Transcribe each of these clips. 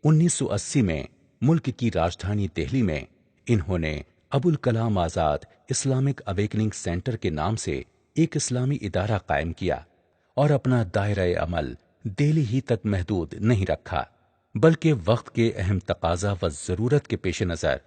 1980 میں ملک کی راجدھانی دہلی میں انہوں نے Abul Kalam Azad Islamic awakening centre کے نام سے ایک اسلامی ادارہ قائم کیا اور اپنا دائرۂ عمل دہلی ہی تک محدود نہیں رکھا، بلکہ وقت کے اہم تقاضا و ضرورت کے پیش نظر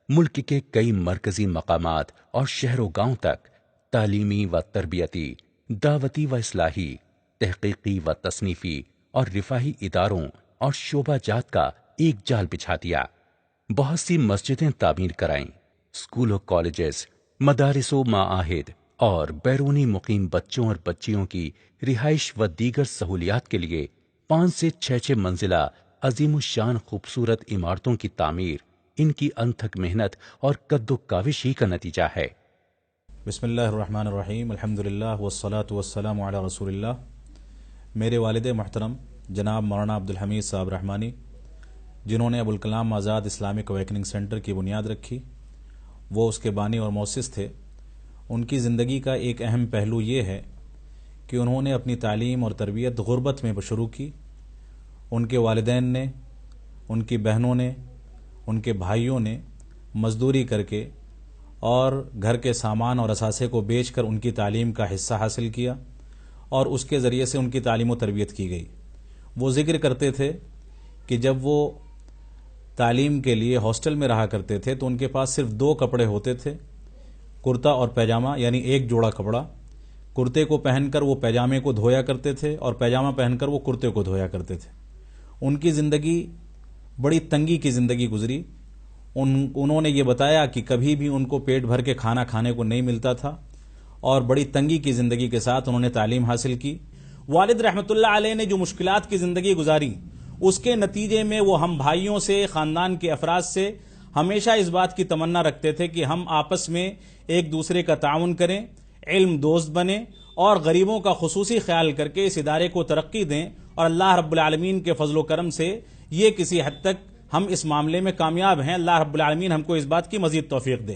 ملک کے کئی مرکزی مقامات اور شہر و گاؤں تک تعلیمی و تربیتی، دعوتی و اصلاحی، تحقیقی و تصنیفی اور رفاہی اداروں اور شعبہ جات کا ایک جال بچھا دیا۔ بہت سی مسجدیں تعمیر کرائیں، اسکول و کالجز، مدارس و معاہد اور بیرونی مقیم بچوں اور بچیوں کی رہائش و دیگر سہولیات کے لیے 5 سے 6 منزلہ عظیم الشان خوبصورت عمارتوں کی تعمیر ان کی انتھک محنت اور قد و کاوش ہی کا نتیجہ ہے۔ بسم اللہ الرحمن الرحیم، الحمدللہ والصلاة والسلام علی رسول اللہ۔ میرے والد محترم جناب مولانا عبدالحمید صاحب رحمانی، جنہوں نے Abul Kalam Azad Islamic awakening centre کی بنیاد رکھی، وہ اس کے بانی اور مؤسس تھے۔ ان کی زندگی کا ایک اہم پہلو یہ ہے کہ انہوں نے اپنی تعلیم اور تربیت غربت میں شروع کی۔ ان کے والدین نے، ان کی بہنوں نے، ان کے بھائیوں نے مزدوری کر کے اور گھر کے سامان اور اثاثے کو بیچ کر ان کی تعلیم کا حصہ حاصل کیا اور اس کے ذریعے سے ان کی تعلیم و تربیت کی گئی۔ وہ ذکر کرتے تھے کہ جب وہ تعلیم کے لیے ہاسٹل میں رہا کرتے تھے تو ان کے پاس صرف 2 کپڑے ہوتے تھے، کرتا اور پیجامہ، یعنی ایک جوڑا کپڑا۔ کرتے کو پہن کر وہ پیجامے کو دھویا کرتے تھے اور پیجامہ پہن کر وہ کرتے کو دھویا کرتے تھے۔ ان کی زندگی بڑی تنگی کی زندگی گزری۔ انہوں نے یہ بتایا کہ کبھی بھی ان کو پیٹ بھر کے کھانا کھانے کو نہیں ملتا تھا اور بڑی تنگی کی زندگی کے ساتھ انہوں نے تعلیم حاصل کی۔ والد رحمۃ اللہ علیہ نے جو مشکلات کی زندگی گزاری، اس کے نتیجے میں وہ ہم بھائیوں سے، خاندان کے افراد سے ہمیشہ اس بات کی تمنا رکھتے تھے کہ ہم آپس میں ایک دوسرے کا تعاون کریں، علم دوست بنیں اور غریبوں کا خصوصی خیال کر کے اس ادارے کو ترقی دیں، اور اللہ رب العالمین کے فضل و کرم سے یہ کسی حد تک ہم اس معاملے میں کامیاب ہیں۔ اللہ رب العالمین ہم کو اس بات کی مزید توفیق دے۔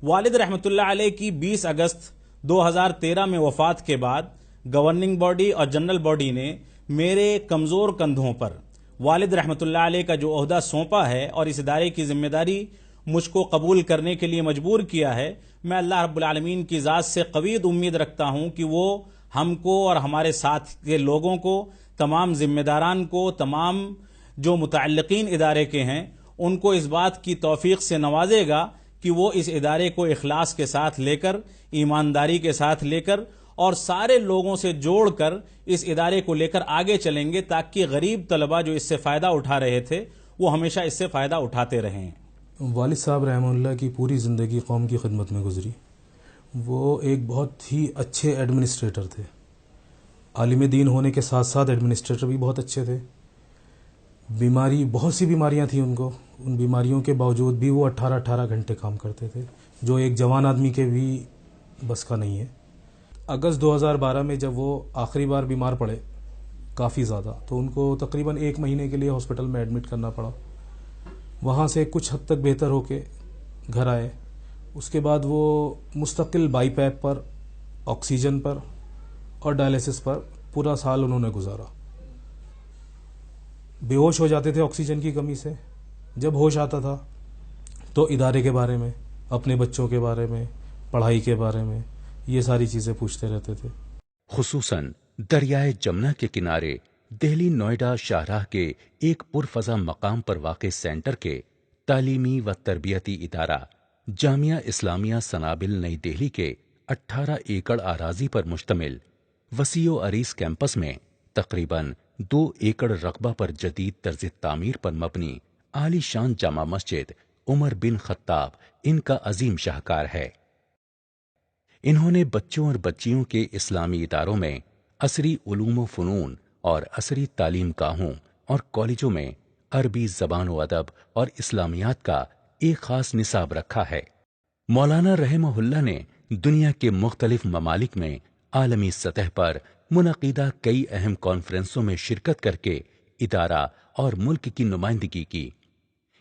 والد رحمۃ اللہ علیہ کی 20 اگست 2013 میں وفات کے بعد گورننگ باڈی اور جنرل باڈی نے میرے کمزور کندھوں پر والد رحمۃ اللہ علیہ کا جو عہدہ سونپا ہے اور اس ادارے کی ذمہ داری مجھ کو قبول کرنے کے لیے مجبور کیا ہے، میں اللہ رب العالمین کی ذات سے قوید امید رکھتا ہوں کہ وہ ہم کو اور ہمارے ساتھ کے لوگوں کو، تمام ذمہ داران کو، تمام جو متعلقین ادارے کے ہیں، ان کو اس بات کی توفیق سے نوازے گا کہ وہ اس ادارے کو اخلاص کے ساتھ لے کر، ایمانداری کے ساتھ لے کر اور سارے لوگوں سے جوڑ کر اس ادارے کو لے کر آگے چلیں گے، تاکہ غریب طلبہ جو اس سے فائدہ اٹھا رہے تھے وہ ہمیشہ اس سے فائدہ اٹھاتے رہیں۔ والد صاحب رحمہ اللہ کی پوری زندگی قوم کی خدمت میں گزری۔ وہ ایک بہت ہی اچھے ایڈمنسٹریٹر تھے، عالم دین ہونے کے ساتھ ساتھ ایڈمنسٹریٹر بھی بہت اچھے تھے۔ بہت سی بیماریاں تھیں ان کو، ان بیماریوں کے باوجود بھی وہ 18 گھنٹے کام کرتے تھے، جو ایک جوان آدمی کے بھی بس کا نہیں ہے۔ اگست 2012 میں جب وہ آخری بار بیمار پڑے کافی زیادہ، تو ان کو تقریباً 1 مہینے کے لیے ہاسپٹل میں ایڈمٹ کرنا پڑا۔ وہاں سے کچھ حد تک بہتر ہو کے گھر آئے۔ اس کے بعد وہ مستقل بائی پیپ پر، آکسیجن پر اور ڈائلیسس پر پورا سال انہوں نے گزارا۔ بے ہوش ہو جاتے تھے آکسیجن کی کمی سے، جب ہوش آتا تھا تو ادارے کے بارے میں، اپنے بچوں کے بارے میں، پڑھائی کے بارے میں، یہ ساری چیزیں پوچھتے رہتے تھے۔ خصوصاً دریائے جمنا کے کنارے دہلی نوئیڈا شاہراہ کے ایک پرفضا مقام پر واقع سینٹر کے تعلیمی و تربیتی ادارہ جامعہ اسلامیہ سنابل نئی دہلی کے 18 ایکڑ اراضی پر مشتمل وسیع و عریض کیمپس میں تقریباً 2 ایکڑ رقبہ پر جدید طرز تعمیر پر مبنی عالی شان جامع مسجد عمر بن خطاب ان کا عظیم شاہکار ہے۔ انہوں نے بچوں اور بچیوں کے اسلامی اداروں میں عصری علوم و فنون اور عصری تعلیم گاہوں اور کالجوں میں عربی زبان و ادب اور اسلامیات کا ایک خاص نصاب رکھا ہے۔ مولانا رحمہ اللہ نے دنیا کے مختلف ممالک میں عالمی سطح پر منعقدہ کئی اہم کانفرنسوں میں شرکت کر کے ادارہ اور ملک کی نمائندگی کی۔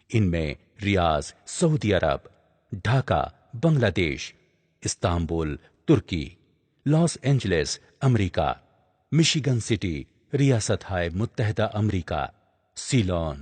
ان میں ریاض سعودی عرب، ڈھاکہ بنگلہ دیش، استنبول ترکی، لاس اینجلس امریکہ، مشیگن سٹی ریاست ہائے متحدہ امریکہ، سیلون